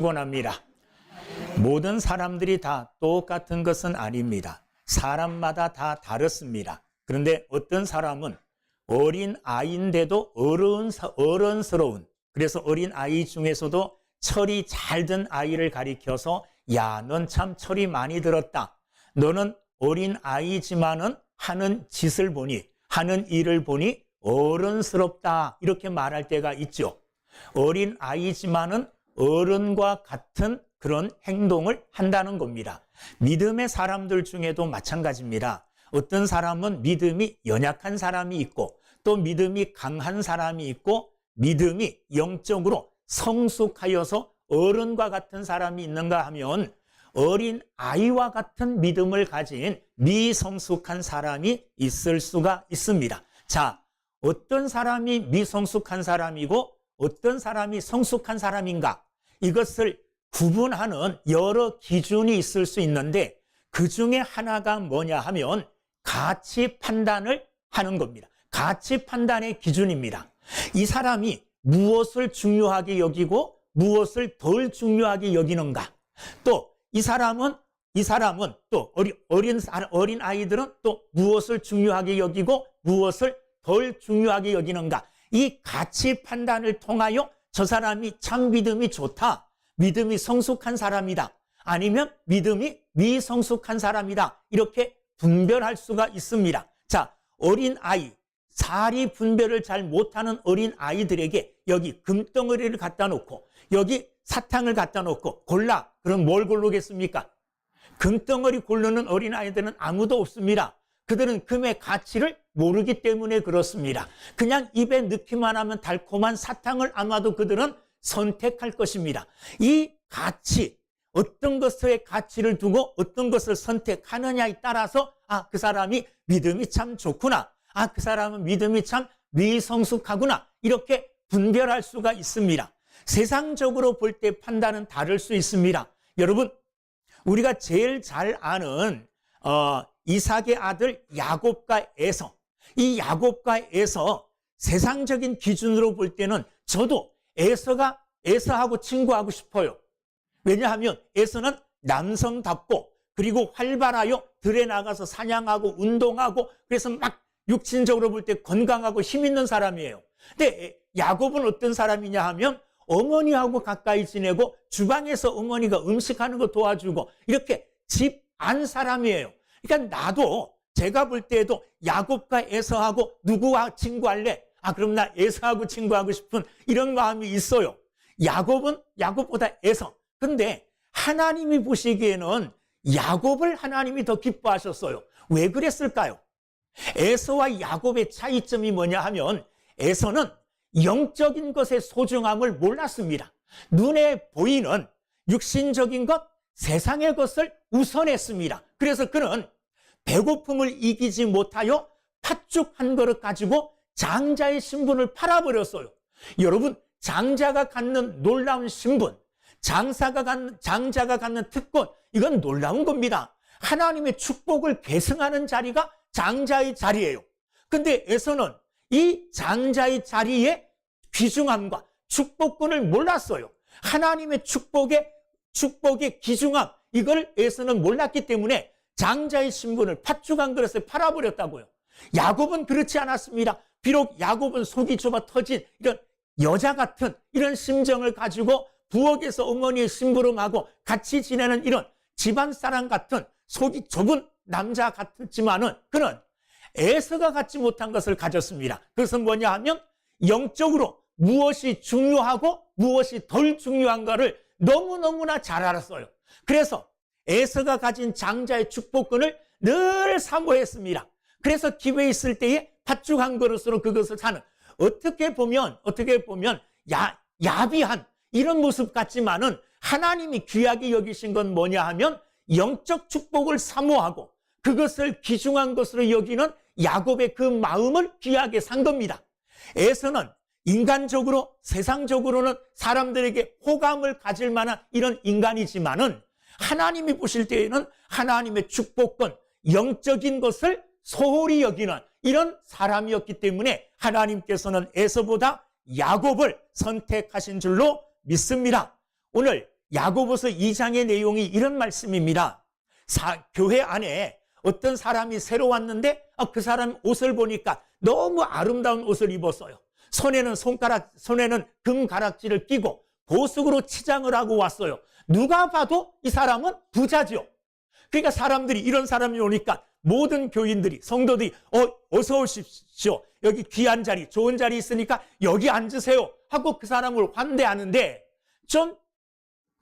권합니다. 모든 사람들이 다 똑같은 것은 아닙니다. 사람마다 다 다릅니다. 그런데 어떤 사람은 어린 아이인데도 어른스러운, 그래서 어린 아이 중에서도 철이 잘 든 아이를 가리켜서 야, 넌 참 철이 많이 들었다. 너는 어린 아이지만은 하는 짓을 보니, 하는 일을 보니 어른스럽다. 이렇게 말할 때가 있죠. 어린 아이지만은 어른과 같은 그런 행동을 한다는 겁니다. 믿음의 사람들 중에도 마찬가지입니다. 어떤 사람은 믿음이 연약한 사람이 있고 또 믿음이 강한 사람이 있고 믿음이 영적으로 성숙하여서 어른과 같은 사람이 있는가 하면 어린 아이와 같은 믿음을 가진 미성숙한 사람이 있을 수가 있습니다. 자, 어떤 사람이 미성숙한 사람이고 어떤 사람이 성숙한 사람인가? 이것을 구분하는 여러 기준이 있을 수 있는데 그 중에 하나가 뭐냐 하면 가치 판단을 하는 겁니다. 가치 판단의 기준입니다. 이 사람이 무엇을 중요하게 여기고 무엇을 덜 중요하게 여기는가? 또 이 사람은 또 어린 아이들은 또 무엇을 중요하게 여기고 무엇을 덜 중요하게 여기는가? 이 가치 판단을 통하여 저 사람이 참 믿음이 좋다, 믿음이 성숙한 사람이다, 아니면 믿음이 미성숙한 사람이다, 이렇게 분별할 수가 있습니다. 자, 어린 아이, 사리 분별을 잘 못하는 어린 아이들에게 여기 금덩어리를 갖다 놓고 여기 사탕을 갖다 놓고 골라. 그럼 뭘 고르겠습니까? 금덩어리 고르는 어린 아이들은 아무도 없습니다. 그들은 금의 가치를 모르기 때문에 그렇습니다. 그냥 입에 넣기만 하면 달콤한 사탕을 아마도 그들은 선택할 것입니다. 이 가치, 어떤 것의 가치를 두고 어떤 것을 선택하느냐에 따라서 그 사람이 믿음이 참 좋구나, 그 사람은 믿음이 참 미성숙하구나, 이렇게 분별할 수가 있습니다. 세상적으로 볼 때 판단은 다를 수 있습니다. 여러분, 우리가 제일 잘 아는 이삭의 아들 야곱과 에서, 이 야곱과 에서 세상적인 기준으로 볼 때는 저도 에서하고 친구하고 싶어요. 왜냐하면 에서는 남성답고 그리고 활발하여 들에 나가서 사냥하고 운동하고 그래서 막 육신적으로 볼 때 건강하고 힘 있는 사람이에요. 근데 야곱은 어떤 사람이냐 하면 어머니하고 가까이 지내고 주방에서 어머니가 음식하는 거 도와주고 이렇게 집 안 사람이에요. 그러니까 나도 제가 볼 때에도 야곱과 에서하고 누구와 친구할래? 그럼 나 에서하고 친구하고 싶은 이런 마음이 있어요. 야곱은 야곱보다 에서. 근데 하나님이 보시기에는 야곱을 하나님이 더 기뻐하셨어요. 왜 그랬을까요? 에서와 야곱의 차이점이 뭐냐 하면 에서는 영적인 것의 소중함을 몰랐습니다. 눈에 보이는 육신적인 것, 세상의 것을 우선했습니다. 그래서 그는 배고픔을 이기지 못하여 팥죽 한 그릇 가지고 장자의 신분을 팔아버렸어요. 여러분, 장자가 갖는 놀라운 신분, 장자가 갖는 특권, 이건 놀라운 겁니다. 하나님의 축복을 계승하는 자리가 장자의 자리예요. 근데 에서는 이 장자의 자리의 귀중함과 축복권을 몰랐어요. 하나님의 축복의 귀중함, 이걸 에서는 몰랐기 때문에 장자의 신분을 팥죽 한 그릇에 팔아버렸다고요. 야곱은 그렇지 않았습니다. 비록 야곱은 속이 좁아 터진 이런 여자 같은 이런 심정을 가지고 부엌에서 어머니의 심부름하고 같이 지내는 이런 집안 사람 같은 속이 좁은 남자 같지만은 그는 에서가 갖지 못한 것을 가졌습니다. 그것은 뭐냐 하면 영적으로 무엇이 중요하고 무엇이 덜 중요한가를 너무너무나 잘 알았어요. 그래서 에서가 가진 장자의 축복권을 늘 사모했습니다. 그래서 기회에 있을 때에 팥죽 한 그릇으로 그것을 사는, 어떻게 보면 야비한 이런 모습 같지만은 하나님이 귀하게 여기신 건 뭐냐 하면 영적 축복을 사모하고 그것을 귀중한 것으로 여기는 야곱의 그 마음을 귀하게 산 겁니다. 에서는 인간적으로 세상적으로는 사람들에게 호감을 가질 만한 이런 인간이지만은 하나님이 보실 때에는 하나님의 축복권, 영적인 것을 소홀히 여기는 이런 사람이었기 때문에 하나님께서는 에서보다 야곱을 선택하신 줄로 믿습니다. 오늘 야고보서 2장의 내용이 이런 말씀입니다. 교회 안에 어떤 사람이 새로 왔는데 그 사람 옷을 보니까 너무 아름다운 옷을 입었어요. 손에는 금가락지를 끼고 보석으로 치장을 하고 왔어요. 누가 봐도 이 사람은 부자죠. 그러니까 사람들이, 이런 사람이 오니까 모든 교인들이, 성도들이 어서 오십시오. 여기 귀한 자리, 좋은 자리 있으니까 여기 앉으세요 하고 그 사람을 환대하는데, 좀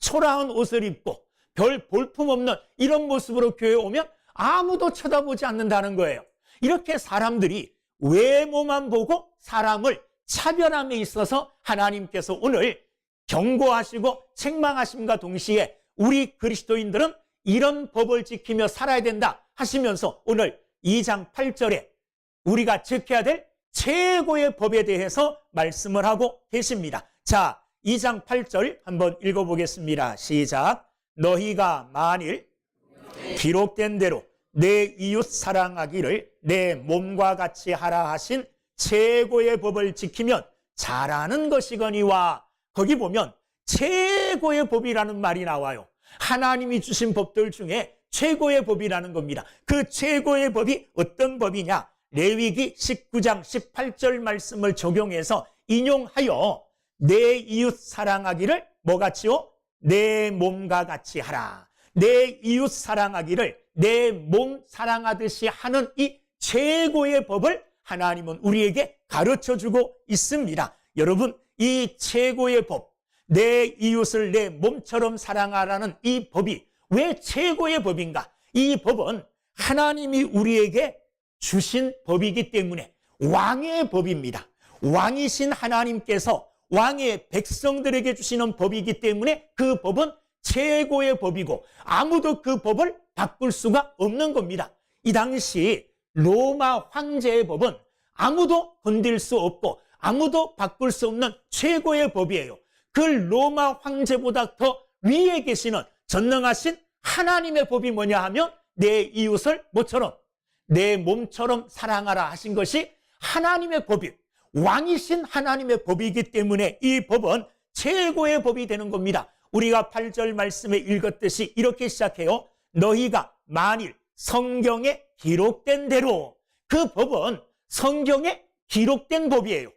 초라한 옷을 입고 별 볼품없는 이런 모습으로 교회에 오면 아무도 쳐다보지 않는다는 거예요. 이렇게 사람들이 외모만 보고 사람을 차별함에 있어서 하나님께서 오늘 경고하시고 책망하심과 동시에 우리 그리스도인들은 이런 법을 지키며 살아야 된다 하시면서 오늘 2장 8절에 우리가 지켜야 될 최고의 법에 대해서 말씀을 하고 계십니다. 자, 2장 8절 한번 읽어보겠습니다. 시작. 너희가 만일 기록된 대로 내 이웃 사랑하기를 내 몸과 같이 하라 하신 최고의 법을 지키면 잘하는 것이거니와, 거기 보면 최고의 법이라는 말이 나와요. 하나님이 주신 법들 중에 최고의 법이라는 겁니다. 그 최고의 법이 어떤 법이냐? 레위기 19장 18절 말씀을 적용해서 인용하여 내 이웃 사랑하기를 뭐같이요? 내 몸과 같이 하라. 내 이웃 사랑하기를 내 몸 사랑하듯이 하는 이 최고의 법을 하나님은 우리에게 가르쳐주고 있습니다. 여러분, 이 최고의 법, 내 이웃을 내 몸처럼 사랑하라는 이 법이 왜 최고의 법인가? 이 법은 하나님이 우리에게 주신 법이기 때문에 왕의 법입니다. 왕이신 하나님께서 왕의 백성들에게 주시는 법이기 때문에 그 법은 최고의 법이고 아무도 그 법을 바꿀 수가 없는 겁니다. 이 당시 로마 황제의 법은 아무도 건들 수 없고 아무도 바꿀 수 없는 최고의 법이에요. 그 로마 황제보다 더 위에 계시는 전능하신 하나님의 법이 뭐냐 하면 내 이웃을 뭐처럼? 내 몸처럼 사랑하라 하신 것이 하나님의 법이, 왕이신 하나님의 법이기 때문에 이 법은 최고의 법이 되는 겁니다. 우리가 8절 말씀에 읽었듯이 이렇게 시작해요. 너희가 만일 성경에 기록된 대로, 그 법은 성경에 기록된 법이에요.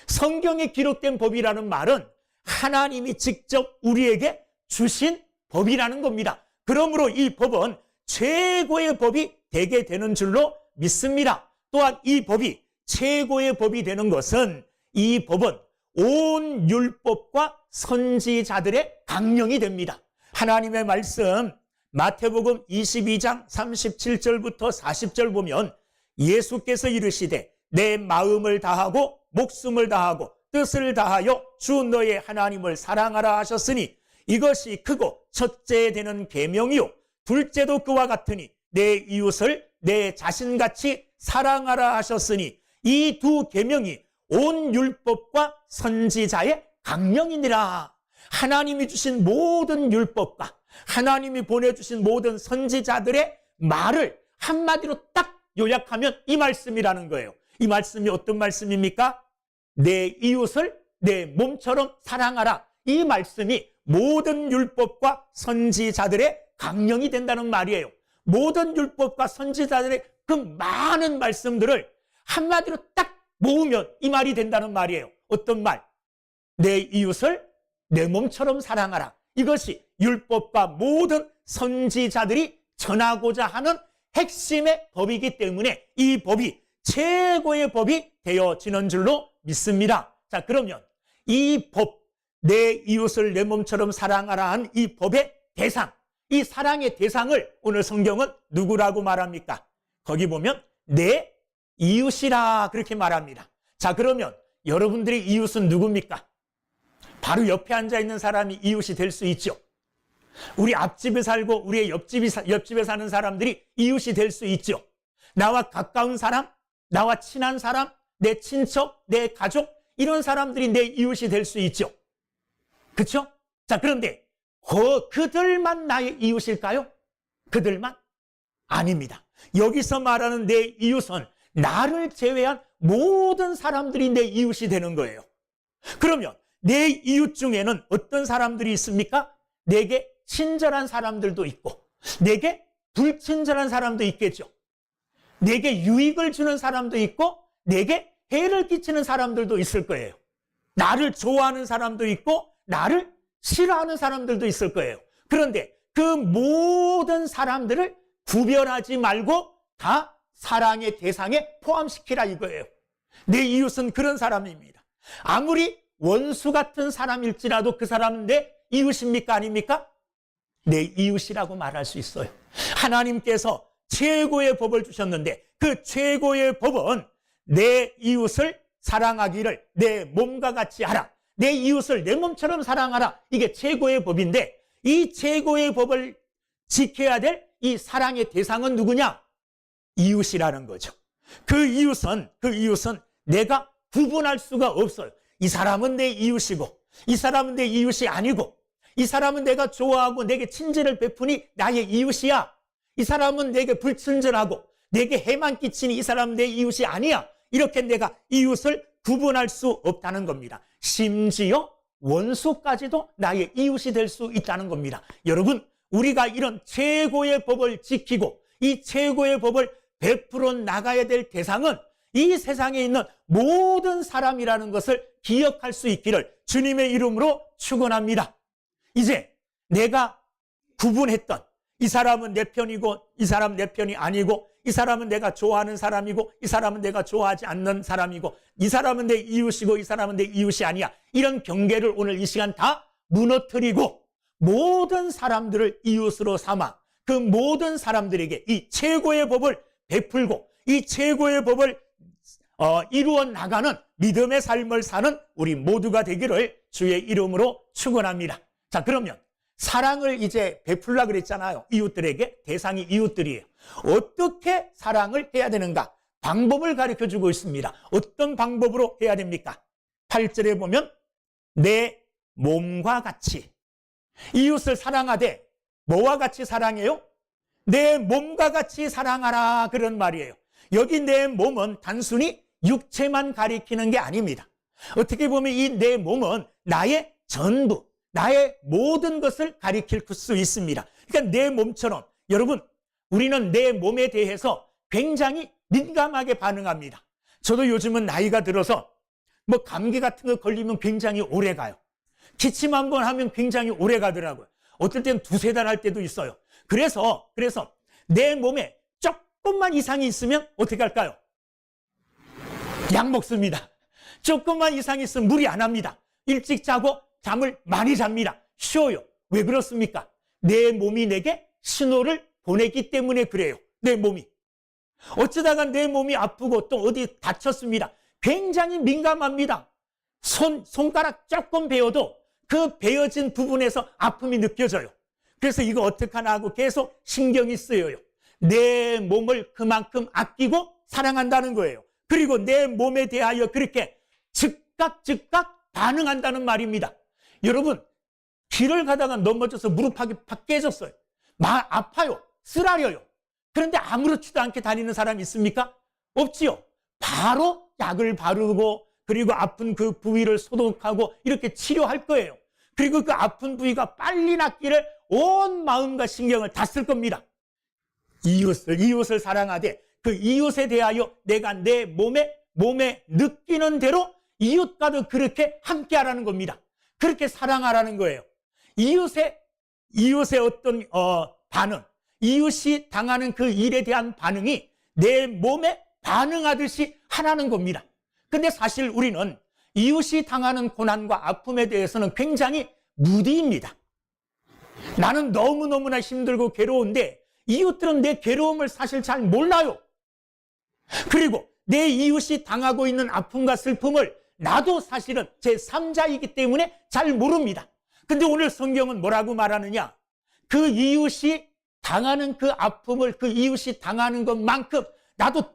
성경에 기록된 법이라는 말은 하나님이 직접 우리에게 주신 법이라는 겁니다. 그러므로 이 법은 최고의 법이 되게 되는 줄로 믿습니다. 또한 이 법이 최고의 법이 되는 것은 이 법은 온 율법과 선지자들의 강령이 됩니다. 하나님의 말씀 마태복음 22장 37절부터 40절 보면 예수께서 이르시되 내 마음을 다하고 목숨을 다하고 뜻을 다하여 주 너의 하나님을 사랑하라 하셨으니 이것이 크고 첫째 되는 계명이요 둘째도 그와 같으니 내 이웃을 내 자신같이 사랑하라 하셨으니 이 두 계명이 온 율법과 선지자의 강령이니라. 하나님이 주신 모든 율법과 하나님이 보내주신 모든 선지자들의 말을 한마디로 딱 요약하면 이 말씀이라는 거예요. 이 말씀이 어떤 말씀입니까? 내 이웃을 내 몸처럼 사랑하라. 이 말씀이 모든 율법과 선지자들의 강령이 된다는 말이에요. 모든 율법과 선지자들의 그 많은 말씀들을 한마디로 딱 모으면 이 말이 된다는 말이에요. 어떤 말? 내 이웃을 내 몸처럼 사랑하라. 이것이 율법과 모든 선지자들이 전하고자 하는 핵심의 법이기 때문에 이 법이 최고의 법이 되어지는 줄로 믿습니다. 자, 그러면 이 법, 내 이웃을 내 몸처럼 사랑하라 한 이 법의 대상, 이 사랑의 대상을 오늘 성경은 누구라고 말합니까? 거기 보면 내 이웃이라 그렇게 말합니다. 자, 그러면 여러분들의 이웃은 누굽니까? 바로 옆에 앉아있는 사람이 이웃이 될 수 있죠. 우리 앞집에 살고 우리의 옆집에 사는 사람들이 이웃이 될 수 있죠. 나와 가까운 사람, 나와 친한 사람, 내 친척, 내 가족, 이런 사람들이 내 이웃이 될 수 있죠. 그렇죠? 자, 그런데 그들만 나의 이웃일까요? 그들만? 아닙니다. 여기서 말하는 내 이웃은 나를 제외한 모든 사람들이 내 이웃이 되는 거예요. 그러면 내 이웃 중에는 어떤 사람들이 있습니까? 내게 친절한 사람들도 있고 내게 불친절한 사람도 있겠죠. 내게 유익을 주는 사람도 있고 내게 해를 끼치는 사람들도 있을 거예요. 나를 좋아하는 사람도 있고 나를 싫어하는 사람들도 있을 거예요. 그런데 그 모든 사람들을 구별하지 말고 다 사랑의 대상에 포함시키라 이거예요. 내 이웃은 그런 사람입니다. 아무리 원수 같은 사람일지라도 그 사람은 내 이웃입니까? 아닙니까? 내 이웃이라고 말할 수 있어요. 하나님께서 최고의 법을 주셨는데 그 최고의 법은 내 이웃을 사랑하기를 내 몸과 같이 하라. 내 이웃을 내 몸처럼 사랑하라. 이게 최고의 법인데 이 최고의 법을 지켜야 될 이 사랑의 대상은 누구냐? 이웃이라는 거죠. 그 이웃은 내가 구분할 수가 없어요. 이 사람은 내 이웃이고 이 사람은 내 이웃이 아니고 이 사람은 내가 좋아하고 내게 친절을 베푸니 나의 이웃이야. 이 사람은 내게 불친절하고 내게 해만 끼치니 이 사람은 내 이웃이 아니야. 이렇게 내가 이웃을 구분할 수 없다는 겁니다. 심지어 원수까지도 나의 이웃이 될 수 있다는 겁니다. 여러분, 우리가 이런 최고의 법을 지키고 이 최고의 법을 베풀어 나가야 될 대상은 이 세상에 있는 모든 사람이라는 것을 기억할 수 있기를 주님의 이름으로 축원합니다. 이제 내가 구분했던 이 사람은 내 편이고 이 사람은 내 편이 아니고 이 사람은 내가 좋아하는 사람이고 이 사람은 내가 좋아하지 않는 사람이고 이 사람은 내 이웃이고 이 사람은 내 이웃이 아니야. 이런 경계를 오늘 이 시간 다 무너뜨리고 모든 사람들을 이웃으로 삼아 그 모든 사람들에게 이 최고의 법을 베풀고 이 최고의 법을 이루어 나가는 믿음의 삶을 사는 우리 모두가 되기를 주의 이름으로 축원합니다. 자, 그러면 사랑을 이제 베풀라 그랬잖아요. 이웃들에게. 대상이 이웃들이에요. 어떻게 사랑을 해야 되는가? 방법을 가르쳐주고 있습니다. 어떤 방법으로 해야 됩니까? 8절에 보면 내 몸과 같이 이웃을 사랑하되 뭐와 같이 사랑해요? 내 몸과 같이 사랑하라 그런 말이에요. 여기 내 몸은 단순히 육체만 가리키는 게 아닙니다. 어떻게 보면 이 내 몸은 나의 전부, 나의 모든 것을 가리킬 수 있습니다. 그러니까 내 몸처럼 여러분, 우리는 내 몸에 대해서 굉장히 민감하게 반응합니다. 저도 요즘은 나이가 들어서 뭐 감기 같은 거 걸리면 굉장히 오래 가요. 기침 한번 하면 굉장히 오래 가더라고요. 어떨 때는 2-3달 할 때도 있어요. 그래서 내 몸에 조금만 이상이 있으면 어떻게 할까요? 약 먹습니다. 조금만 이상이 있으면 무리 안 합니다. 일찍 자고 잠을 많이 잡니다. 쉬어요. 왜 그렇습니까? 내 몸이 내게 신호를 보내기 때문에 그래요. 내 몸이. 어쩌다가 내 몸이 아프고 또 어디 다쳤습니다. 굉장히 민감합니다. 손가락 조금 베어도 그 베어진 부분에서 아픔이 느껴져요. 그래서 이거 어떡하나 하고 계속 신경이 쓰여요. 내 몸을 그만큼 아끼고 사랑한다는 거예요. 그리고 내 몸에 대하여 그렇게 즉각 반응한다는 말입니다. 여러분, 길을 가다가 넘어져서 무릎팍이 팍 깨졌어요. 아파요. 쓰라려요. 그런데 아무렇지도 않게 다니는 사람이 있습니까? 없지요. 바로 약을 바르고 그리고 아픈 그 부위를 소독하고 이렇게 치료할 거예요. 그리고 그 아픈 부위가 빨리 낫기를 온 마음과 신경을 다 쓸 겁니다. 이웃을 사랑하되 그 이웃에 대하여 내가 내 몸에 느끼는 대로 이웃과도 그렇게 함께 하라는 겁니다. 그렇게 사랑하라는 거예요. 이웃의 어떤 반응, 이웃이 당하는 그 일에 대한 반응이 내 몸에 반응하듯이 하라는 겁니다. 근데 사실 우리는 이웃이 당하는 고난과 아픔에 대해서는 굉장히 무디입니다. 나는 너무너무나 힘들고 괴로운데 이웃들은 내 괴로움을 사실 잘 몰라요. 그리고 내 이웃이 당하고 있는 아픔과 슬픔을 나도 사실은 제3자이기 때문에 잘 모릅니다. 근데 오늘 성경은 뭐라고 말하느냐? 그 이웃이 당하는 그 아픔을 그 이웃이 당하는 것만큼 나도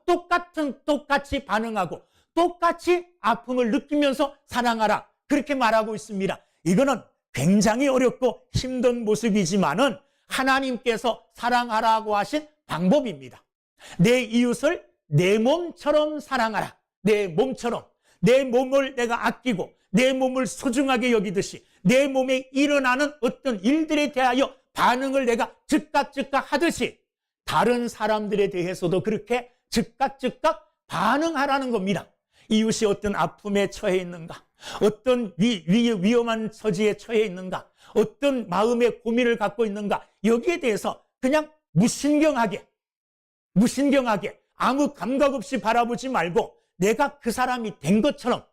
똑같이 반응하고 똑같이 아픔을 느끼면서 사랑하라. 그렇게 말하고 있습니다. 이거는 굉장히 어렵고 힘든 모습이지만은 하나님께서 사랑하라고 하신 방법입니다. 내 이웃을 내 몸처럼 사랑하라. 내 몸처럼. 내 몸을 내가 아끼고 내 몸을 소중하게 여기듯이 내 몸에 일어나는 어떤 일들에 대하여 반응을 내가 즉각 하듯이 다른 사람들에 대해서도 그렇게 즉각 반응하라는 겁니다. 이웃이 어떤 아픔에 처해 있는가, 어떤 위험한 처지에 처해 있는가, 어떤 마음의 고민을 갖고 있는가, 여기에 대해서 그냥 무신경하게 아무 감각 없이 바라보지 말고 내가 그 사람이 된 것처럼,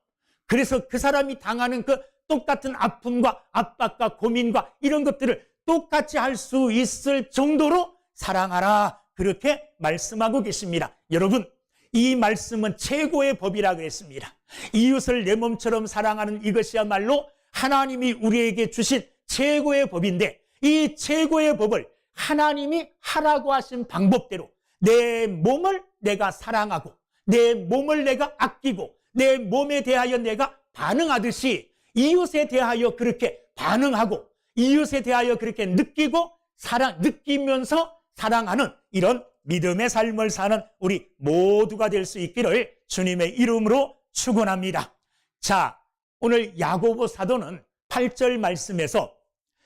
그래서 그 사람이 당하는 그 똑같은 아픔과 압박과 고민과 이런 것들을 똑같이 할 수 있을 정도로 사랑하라, 그렇게 말씀하고 계십니다. 여러분, 이 말씀은 최고의 법이라 그랬습니다. 이웃을 내 몸처럼 사랑하는 이것이야말로 하나님이 우리에게 주신 최고의 법인데, 이 최고의 법을 하나님이 하라고 하신 방법대로 내 몸을 내가 사랑하고 내 몸을 내가 아끼고 내 몸에 대하여 내가 반응하듯이 이웃에 대하여 그렇게 반응하고 이웃에 대하여 그렇게 느끼면서 사랑하는 이런 믿음의 삶을 사는 우리 모두가 될 수 있기를 주님의 이름으로 축원합니다. 자, 오늘 야고보 사도는 8절 말씀에서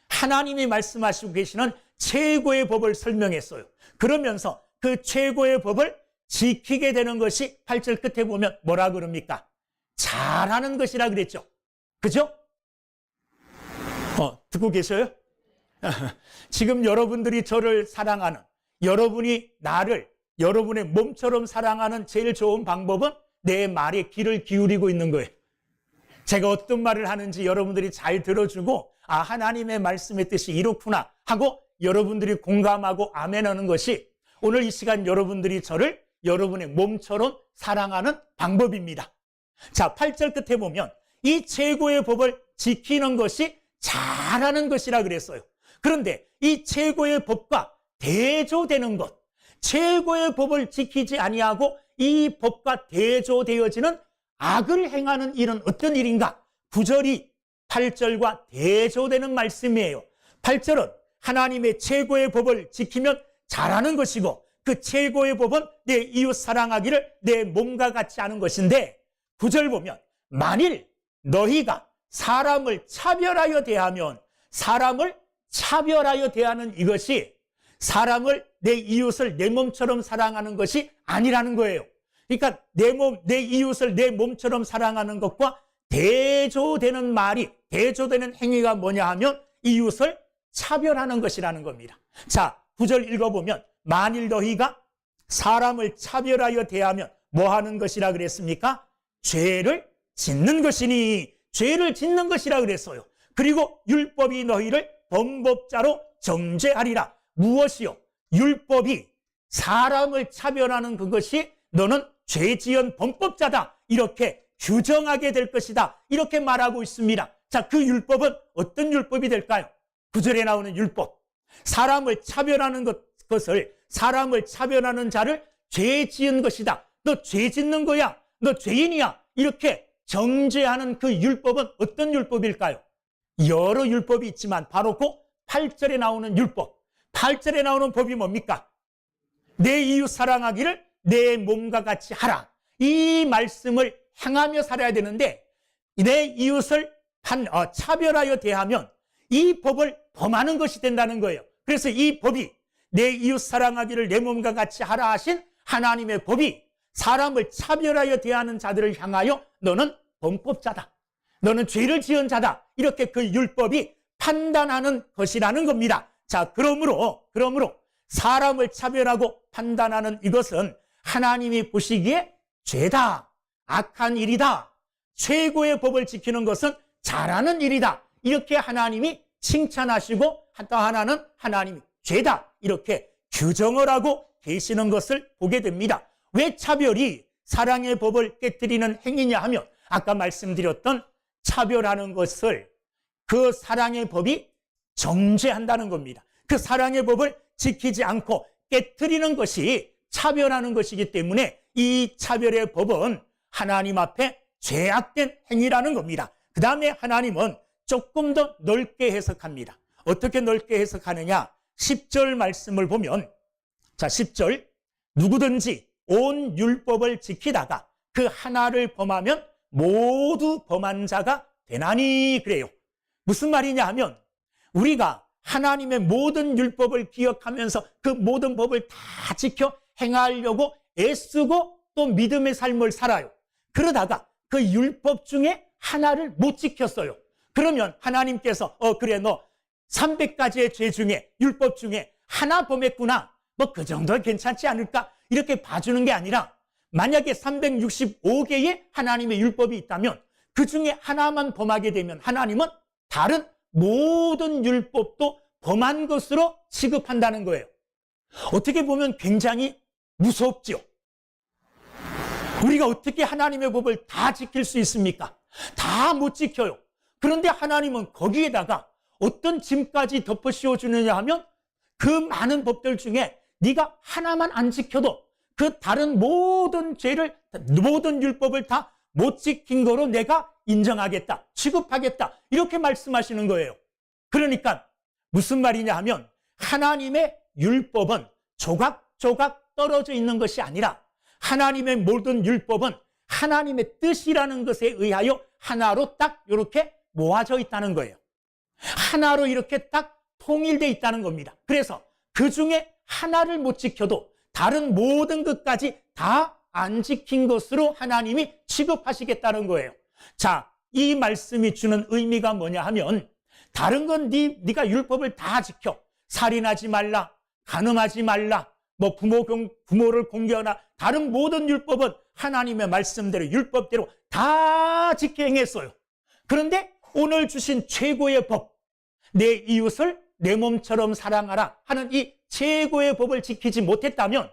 하나님이 말씀하시고 계시는 최고의 법을 설명했어요. 그러면서 그 최고의 법을 지키게 되는 것이 8절 끝에 보면 뭐라 그럽니까? 잘하는 것이라 그랬죠. 그죠? 듣고 계셔요? 지금 여러분들이 저를 사랑하는, 여러분이 나를 여러분의 몸처럼 사랑하는 제일 좋은 방법은 내 말에 귀를 기울이고 있는 거예요. 제가 어떤 말을 하는지 여러분들이 잘 들어주고, 아, 하나님의 말씀의 뜻이 이렇구나 하고 여러분들이 공감하고 아멘하는 것이 오늘 이 시간 여러분들이 저를 여러분의 몸처럼 사랑하는 방법입니다. 자, 8절 끝에 보면 이 최고의 법을 지키는 것이 잘하는 것이라 그랬어요. 그런데 이 최고의 법과 대조되는 것, 최고의 법을 지키지 아니하고 이 법과 대조되어지는 악을 행하는 일은 어떤 일인가? 9절이 8절과 대조되는 말씀이에요. 8절은 하나님의 최고의 법을 지키면 잘하는 것이고, 그 최고의 법은 내 이웃 사랑하기를 내 몸과 같이 하는 것인데, 9절 보면 만일 너희가 사람을 차별하여 대하면, 사람을 차별하여 대하는 이것이 사람을, 내 이웃을 내 몸처럼 사랑하는 것이 아니라는 거예요. 그러니까 내 이웃을 내 몸처럼 사랑하는 것과 대조되는 말이, 대조되는 행위가 뭐냐 하면 이웃을 차별하는 것이라는 겁니다. 자, 9절 읽어보면 만일 너희가 사람을 차별하여 대하면 뭐 하는 것이라 그랬습니까? 죄를 짓는 것이니, 죄를 짓는 것이라 그랬어요. 그리고 율법이 너희를 범법자로 정죄하리라. 무엇이요? 율법이 사람을 차별하는 그것이 너는 죄지은 범법자다, 이렇게 규정하게 될 것이다, 이렇게 말하고 있습니다. 자, 그 율법은 어떤 율법이 될까요? 9절에 나오는 율법, 사람을 차별하는 것을, 사람을 차별하는 자를 죄 지은 것이다, 너 죄 짓는 거야, 너 죄인이야, 이렇게 정죄하는 그 율법은 어떤 율법일까요? 여러 율법이 있지만 바로 그 8절에 나오는 율법, 8절에 나오는 법이 뭡니까? 내 이웃 사랑하기를 내 몸과 같이 하라. 이 말씀을 행하며 살아야 되는데, 내 이웃을 차별하여 대하면 이 법을 범하는 것이 된다는 거예요. 그래서 이 법이, 내 이웃 사랑하기를 내 몸과 같이 하라 하신 하나님의 법이 사람을 차별하여 대하는 자들을 향하여 너는 범법자다, 너는 죄를 지은 자다, 이렇게 그 율법이 판단하는 것이라는 겁니다. 자, 그러므로 사람을 차별하고 판단하는 이것은 하나님이 보시기에 죄다, 악한 일이다, 최고의 법을 지키는 것은 잘하는 일이다, 이렇게 하나님이 칭찬하시고, 또 하나는 하나님이 죄다, 이렇게 규정을 하고 계시는 것을 보게 됩니다. 왜 차별이 사랑의 법을 깨뜨리는 행위냐 하면, 아까 말씀드렸던 차별하는 것을 그 사랑의 법이 정죄한다는 겁니다. 그 사랑의 법을 지키지 않고 깨뜨리는 것이 차별하는 것이기 때문에 이 차별의 법은 하나님 앞에 죄악된 행위라는 겁니다. 그 다음에 하나님은 조금 더 넓게 해석합니다. 어떻게 넓게 해석하느냐? 10절 말씀을 보면, 자, 10절, 누구든지 온 율법을 지키다가 그 하나를 범하면 모두 범한 자가 되나니 그래요. 무슨 말이냐 하면 우리가 하나님의 모든 율법을 기억하면서 그 모든 법을 다 지켜 행하려고 애쓰고 또 믿음의 삶을 살아요. 그러다가 그 율법 중에 하나를 못 지켰어요. 그러면 하나님께서 그래 너 300가지의 죄 중에 율법 중에 하나 범했구나. 뭐 그 정도 괜찮지 않을까? 이렇게 봐주는 게 아니라 만약에 365개의 하나님의 율법이 있다면 그 중에 하나만 범하게 되면 하나님은 다른 모든 율법도 범한 것으로 취급한다는 거예요. 어떻게 보면 굉장히 무섭죠. 우리가 어떻게 하나님의 법을 다 지킬 수 있습니까? 다 못 지켜요. 그런데 하나님은 거기에다가 어떤 짐까지 덮어 씌워주느냐 하면 그 많은 법들 중에 네가 하나만 안 지켜도 그 다른 모든 죄를, 모든 율법을 다 못 지킨 거로 내가 인정하겠다, 취급하겠다, 이렇게 말씀하시는 거예요. 그러니까 무슨 말이냐 하면 하나님의 율법은 조각조각 떨어져 있는 것이 아니라 하나님의 모든 율법은 하나님의 뜻이라는 것에 의하여 하나로 딱 이렇게 모아져 있다는 거예요. 하나로 이렇게 딱 통일되어 있다는 겁니다. 그래서 그 중에 하나를 못 지켜도 다른 모든 것까지 다 안 지킨 것으로 하나님이 취급하시겠다는 거예요. 자, 이 말씀이 주는 의미가 뭐냐 하면 다른 건 네가 율법을 다 지켜. 살인하지 말라, 간음하지 말라, 뭐 부모를 공경하라. 다른 모든 율법은 하나님의 말씀대로 율법대로 다 지켜 행했어요. 그런데 오늘 주신 최고의 법, 내 이웃을 내 몸처럼 사랑하라 하는 이 최고의 법을 지키지 못했다면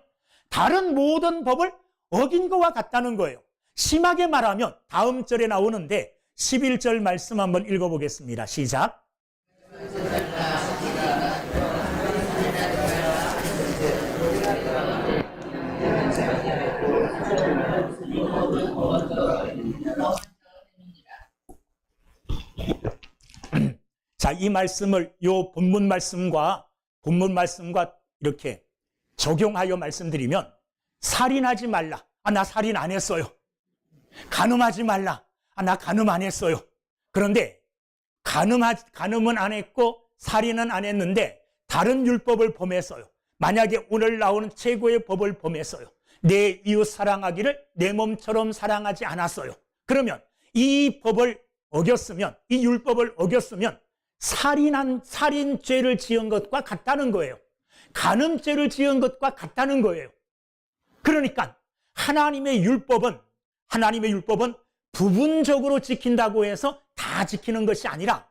다른 모든 법을 어긴 것과 같다는 거예요. 심하게 말하면 다음 절에 나오는데 11절 말씀 한번 읽어보겠습니다. 시작. 자, 이 말씀을 요 본문 말씀과 이렇게 적용하여 말씀드리면 살인하지 말라. 나 살인 안 했어요. 간음하지 말라. 나 간음 안 했어요. 그런데 간음은 안 했고 살인은 안 했는데 다른 율법을 범했어요. 만약에 오늘 나오는 최고의 법을 범했어요. 내 이웃 사랑하기를 내 몸처럼 사랑하지 않았어요. 그러면 이 법을 어겼으면, 이 율법을 어겼으면 살인죄를 지은 것과 같다는 거예요. 간음죄를 지은 것과 같다는 거예요. 그러니까 하나님의 율법은 부분적으로 지킨다고 해서 다 지키는 것이 아니라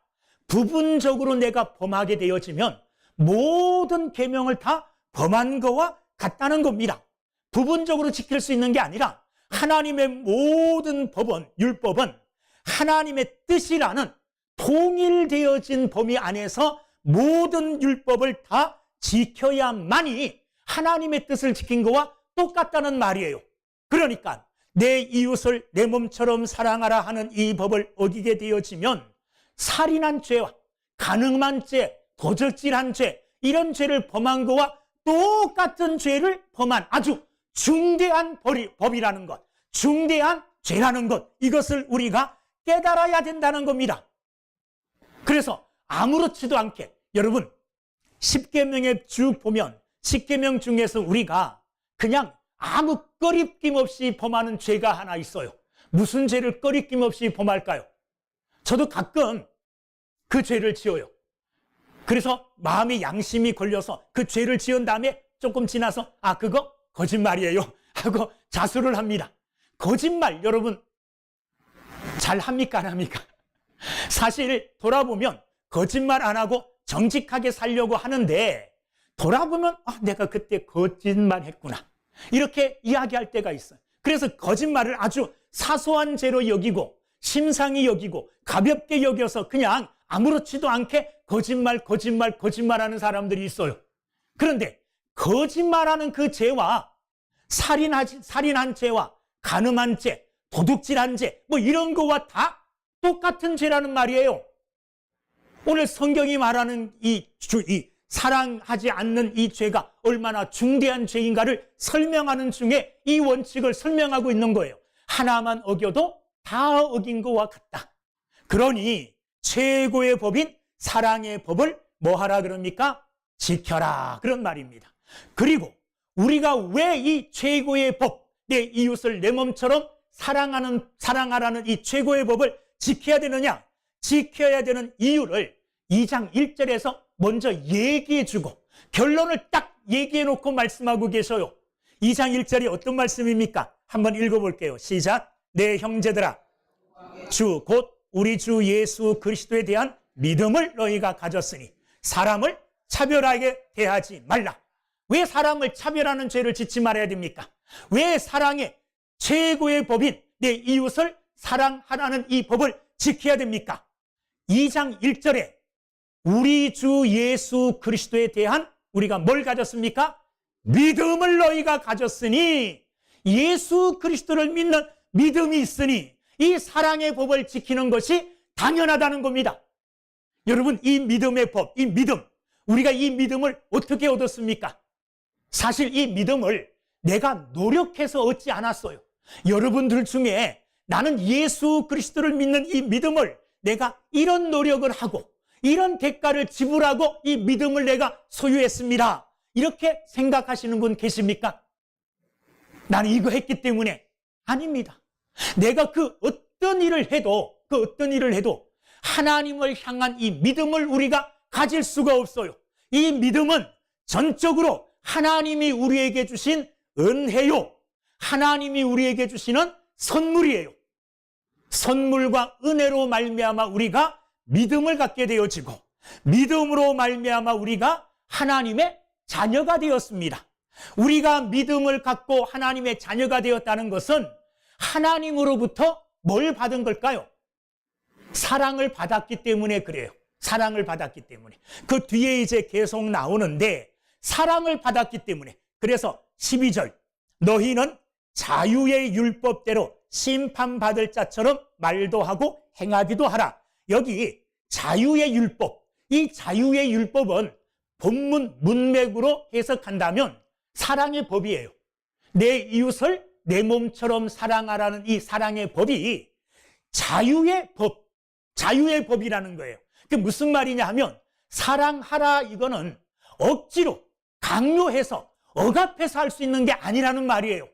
부분적으로 내가 범하게 되어지면 모든 계명을 다 범한 거와 같다는 겁니다. 부분적으로 지킬 수 있는 게 아니라 하나님의 모든 율법은 하나님의 뜻이라는 통일되어진 범위 안에서 모든 율법을 다 지켜야만이 하나님의 뜻을 지킨 거와 똑같다는 말이에요. 그러니까 내 이웃을 내 몸처럼 사랑하라 하는 이 법을 어기게 되어지면 살인한 죄와 간음한 죄, 도적질한 죄, 이런 죄를 범한 거와 똑같은 죄를 범한 아주 중대한 법이라는 것, 중대한 죄라는 것, 이것을 우리가 깨달아야 된다는 겁니다. 그래서 아무렇지도 않게 여러분 10계명에 쭉 보면 10계명 중에서 우리가 그냥 아무 꺼리낌 없이 범하는 죄가 하나 있어요. 무슨 죄를 꺼리낌 없이 범할까요? 저도 가끔 그 죄를 지어요. 그래서 마음의 양심이 걸려서 그 죄를 지은 다음에 조금 지나서 그거 거짓말이에요 하고 자수를 합니다. 거짓말 여러분 잘 합니까 안 합니까? 사실 돌아보면 거짓말 안 하고 정직하게 살려고 하는데 돌아보면 내가 그때 거짓말 했구나 이렇게 이야기할 때가 있어요. 그래서 거짓말을 아주 사소한 죄로 여기고 심상히 여기고 가볍게 여겨서 그냥 아무렇지도 않게 거짓말하는 사람들이 있어요. 그런데 거짓말하는 그 죄와 살인한 죄와 간음한 죄, 도둑질한 죄 뭐 이런 거와 다 똑같은 죄라는 말이에요. 오늘 성경이 말하는 이 사랑하지 않는 이 죄가 얼마나 중대한 죄인가를 설명하는 중에 이 원칙을 설명하고 있는 거예요. 하나만 어겨도 다 어긴 것과 같다. 그러니 최고의 법인 사랑의 법을 뭐 하라 그럽니까? 지켜라, 그런 말입니다. 그리고 우리가 왜 이 최고의 법, 내 이웃을 내 몸처럼 사랑하라는 이 최고의 법을 지켜야 되느냐? 지켜야 되는 이유를 2장 1절에서 먼저 얘기해 주고 결론을 딱 얘기해 놓고 말씀하고 계셔요. 2장 1절이 어떤 말씀입니까? 한번 읽어볼게요. 시작. 내 형제들아, 주 곧 우리 주 예수 그리스도에 대한 믿음을 너희가 가졌으니 사람을 차별하게 대하지 말라. 왜 사람을 차별하는 죄를 짓지 말아야 됩니까? 왜 사랑의 최고의 법인 내 이웃을 사랑하라는 이 법을 지켜야 됩니까? 2장 1절에 우리 주 예수 그리스도에 대한 우리가 뭘 가졌습니까? 믿음을 너희가 가졌으니, 예수 그리스도를 믿는 믿음이 있으니 이 사랑의 법을 지키는 것이 당연하다는 겁니다. 여러분, 이 믿음의 법, 이 믿음, 우리가 이 믿음을 어떻게 얻었습니까? 사실 이 믿음을 내가 노력해서 얻지 않았어요. 여러분들 중에 나는 예수 그리스도를 믿는 이 믿음을 내가 이런 노력을 하고 이런 대가를 지불하고 이 믿음을 내가 소유했습니다, 이렇게 생각하시는 분 계십니까? 나는 이거 했기 때문에. 아닙니다. 내가 그 어떤 일을 해도 하나님을 향한 이 믿음을 우리가 가질 수가 없어요. 이 믿음은 전적으로 하나님이 우리에게 주신 은혜요, 하나님이 우리에게 주시는 선물이에요. 선물과 은혜로 말미암아 우리가 믿음을 갖게 되어지고, 믿음으로 말미암아 우리가 하나님의 자녀가 되었습니다. 우리가 믿음을 갖고 하나님의 자녀가 되었다는 것은 하나님으로부터 뭘 받은 걸까요? 사랑을 받았기 때문에 그래요. 사랑을 받았기 때문에. 그 뒤에 이제 계속 나오는데, 사랑을 받았기 때문에. 그래서 12절, 너희는 자유의 율법대로 심판받을 자처럼 말도 하고 행하기도 하라. 여기 자유의 율법, 이 자유의 율법은 본문 문맥으로 해석한다면 사랑의 법이에요. 내 이웃을 내 몸처럼 사랑하라는 이 사랑의 법이 자유의 법, 자유의 법이라는 거예요. 그게 무슨 말이냐 하면, 사랑하라 이거는 억지로 강요해서 억압해서 할 수 있는 게 아니라는 말이에요.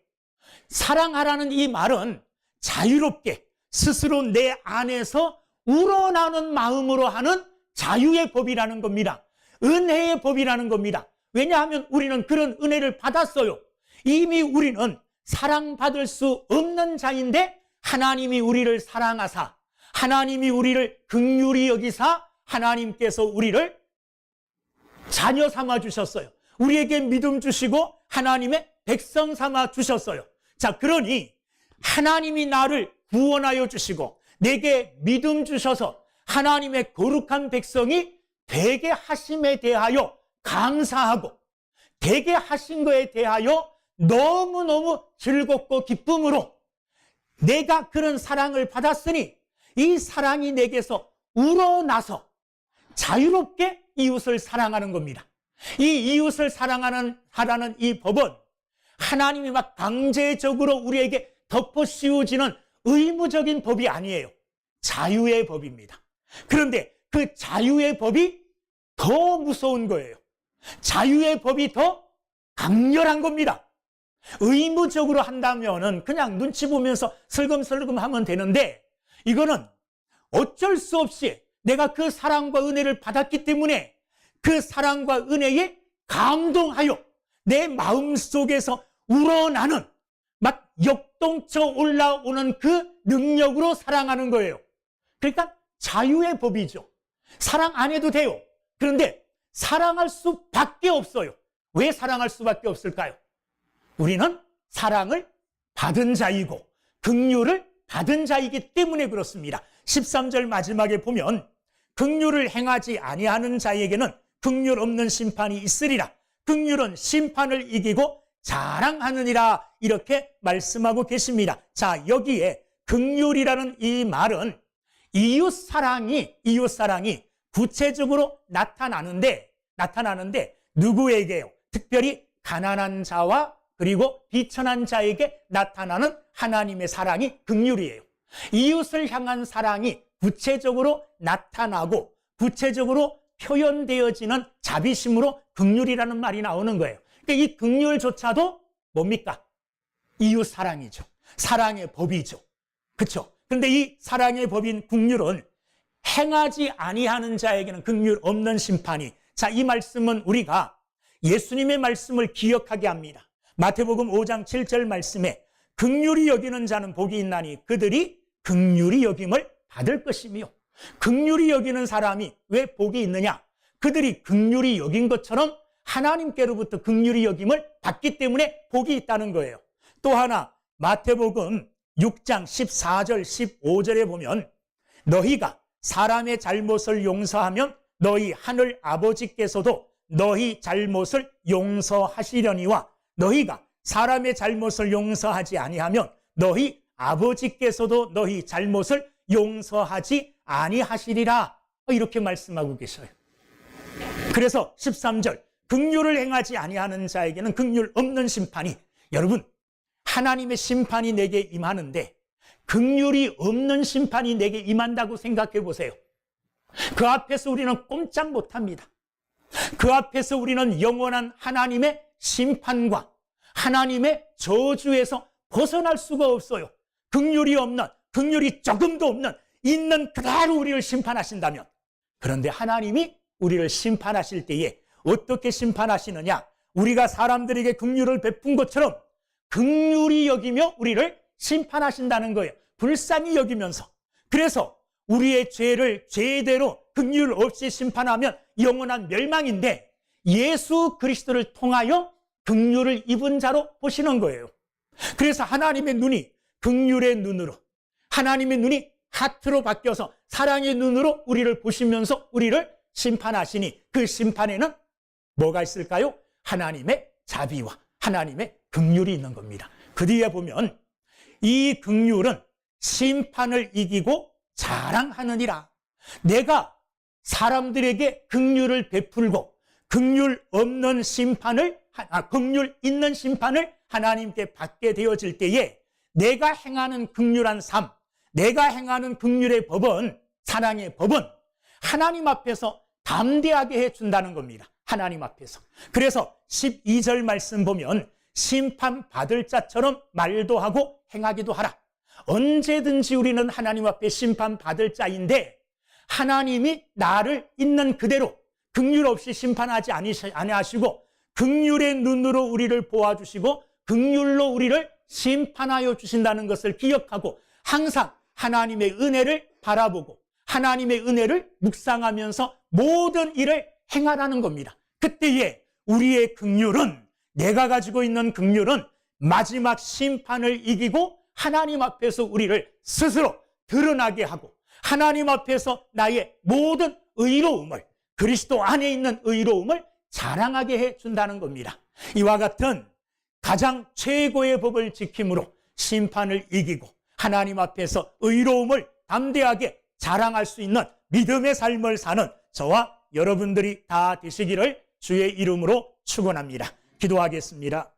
사랑하라는 이 말은 자유롭게 스스로 내 안에서 우러나는 마음으로 하는 자유의 법이라는 겁니다. 은혜의 법이라는 겁니다. 왜냐하면 우리는 그런 은혜를 받았어요. 이미 우리는 사랑받을 수 없는 자인데 하나님이 우리를 사랑하사, 하나님이 우리를 긍휼히 여기사 하나님께서 우리를 자녀 삼아 주셨어요. 우리에게 믿음 주시고 하나님의 백성 삼아 주셨어요. 자, 그러니 하나님이 나를 구원하여 주시고 내게 믿음 주셔서 하나님의 거룩한 백성이 되게 하심에 대하여 감사하고, 되게 하신 거에 대하여 너무너무 즐겁고 기쁨으로 내가 그런 사랑을 받았으니 이 사랑이 내게서 우러나서 자유롭게 이웃을 사랑하는 겁니다. 이 이웃을 사랑하라는 이 법은 하나님이 막 강제적으로 우리에게 덮어 씌워지는 의무적인 법이 아니에요. 자유의 법입니다. 그런데 그 자유의 법이 더 무서운 거예요. 자유의 법이 더 강렬한 겁니다. 의무적으로 한다면은 그냥 눈치 보면서 슬금슬금 하면 되는데, 이거는 어쩔 수 없이 내가 그 사랑과 은혜를 받았기 때문에 그 사랑과 은혜에 감동하여 내 마음속에서 우러나는, 막 역동쳐 올라오는 그 능력으로 사랑하는 거예요. 그러니까 자유의 법이죠. 사랑 안 해도 돼요. 그런데 사랑할 수밖에 없어요. 왜 사랑할 수밖에 없을까요? 우리는 사랑을 받은 자이고 긍휼을 받은 자이기 때문에 그렇습니다. 13절 마지막에 보면 긍휼을 행하지 아니하는 자에게는 긍휼 없는 심판이 있으리라. 긍휼은 심판을 이기고 자랑하느니라, 이렇게 말씀하고 계십니다. 자, 여기에 긍휼이라는 이 말은 이웃사랑이 구체적으로 나타나는데 누구에게요? 특별히 가난한 자와 그리고 비천한 자에게 나타나는 하나님의 사랑이 긍휼이에요. 이웃을 향한 사랑이 구체적으로 나타나고 구체적으로 표현되어지는 자비심으로 긍휼이라는 말이 나오는 거예요. 그러니까 이 긍휼조차도 뭡니까? 이웃 사랑이죠. 사랑의 법이죠. 그렇죠? 그런데 이 사랑의 법인 긍휼은 행하지 아니하는 자에게는 긍휼 없는 심판이. 자, 이 말씀은 우리가 예수님의 말씀을 기억하게 합니다. 마태복음 5장 7절 말씀에 긍휼히 여기는 자는 복이 있나니 그들이 긍휼히 여김을 받을 것이며, 긍휼히 여기는 사람이 왜 복이 있느냐? 그들이 긍휼히 여긴 것처럼 하나님께로부터 긍휼히 여김을 받기 때문에 복이 있다는 거예요. 또 하나 마태복음 6장 14절 15절에 보면 너희가 사람의 잘못을 용서하면 너희 하늘 아버지께서도 너희 잘못을 용서하시려니와 너희가 사람의 잘못을 용서하지 아니하면 너희 아버지께서도 너희 잘못을 용서하지 아니하시리라. 이렇게 말씀하고 계셔요. 그래서 13절 긍휼을 행하지 아니하는 자에게는 긍휼 없는 심판이. 여러분, 하나님의 심판이 내게 임하는데 긍휼이 없는 심판이 내게 임한다고 생각해 보세요. 그 앞에서 우리는 꼼짝 못합니다. 그 앞에서 우리는 영원한 하나님의 심판과 하나님의 저주에서 벗어날 수가 없어요. 긍휼이 없는, 긍휼이 조금도 없는, 있는 그대로 우리를 심판하신다면. 그런데 하나님이 우리를 심판하실 때에 어떻게 심판하시느냐? 우리가 사람들에게 긍휼을 베푼 것처럼 긍휼히 여기며 우리를 심판하신다는 거예요. 불쌍히 여기면서. 그래서 우리의 죄를 죄대로 긍휼 없이 심판하면 영원한 멸망인데 예수 그리스도를 통하여 긍휼을 입은 자로 보시는 거예요. 그래서 하나님의 눈이 긍휼의 눈으로, 하나님의 눈이 하트로 바뀌어서 사랑의 눈으로 우리를 보시면서 우리를 심판하시니 그 심판에는 뭐가 있을까요? 하나님의 자비와 하나님의 긍휼이 있는 겁니다. 그 뒤에 보면 이 긍휼은 심판을 이기고 자랑하느니라. 내가 사람들에게 긍휼을 베풀고 긍휼 없는 심판을, 긍휼 있는 심판을 하나님께 받게 되어질 때에 내가 행하는 긍휼한 삶, 내가 행하는 긍휼의 법은, 사랑의 법은 하나님 앞에서 담대하게 해준다는 겁니다. 하나님 앞에서. 그래서 12절 말씀 보면 심판받을 자처럼 말도 하고 행하기도 하라. 언제든지 우리는 하나님 앞에 심판받을 자인데 하나님이 나를 있는 그대로 긍휼 없이 심판하지 아니하시고 긍휼의 눈으로 우리를 보아주시고 긍휼로 우리를 심판하여 주신다는 것을 기억하고 항상 하나님의 은혜를 바라보고 하나님의 은혜를 묵상하면서 모든 일을 행하라는 겁니다. 그때에 우리의 긍휼은, 내가 가지고 있는 긍휼은 마지막 심판을 이기고 하나님 앞에서 우리를 스스로 드러나게 하고 하나님 앞에서 나의 모든 의로움을, 그리스도 안에 있는 의로움을 자랑하게 해준다는 겁니다. 이와 같은 가장 최고의 법을 지킴으로 심판을 이기고 하나님 앞에서 의로움을 담대하게 자랑할 수 있는 믿음의 삶을 사는 저와 여러분들이 다 되시기를 주의 이름으로 축원합니다. 기도하겠습니다.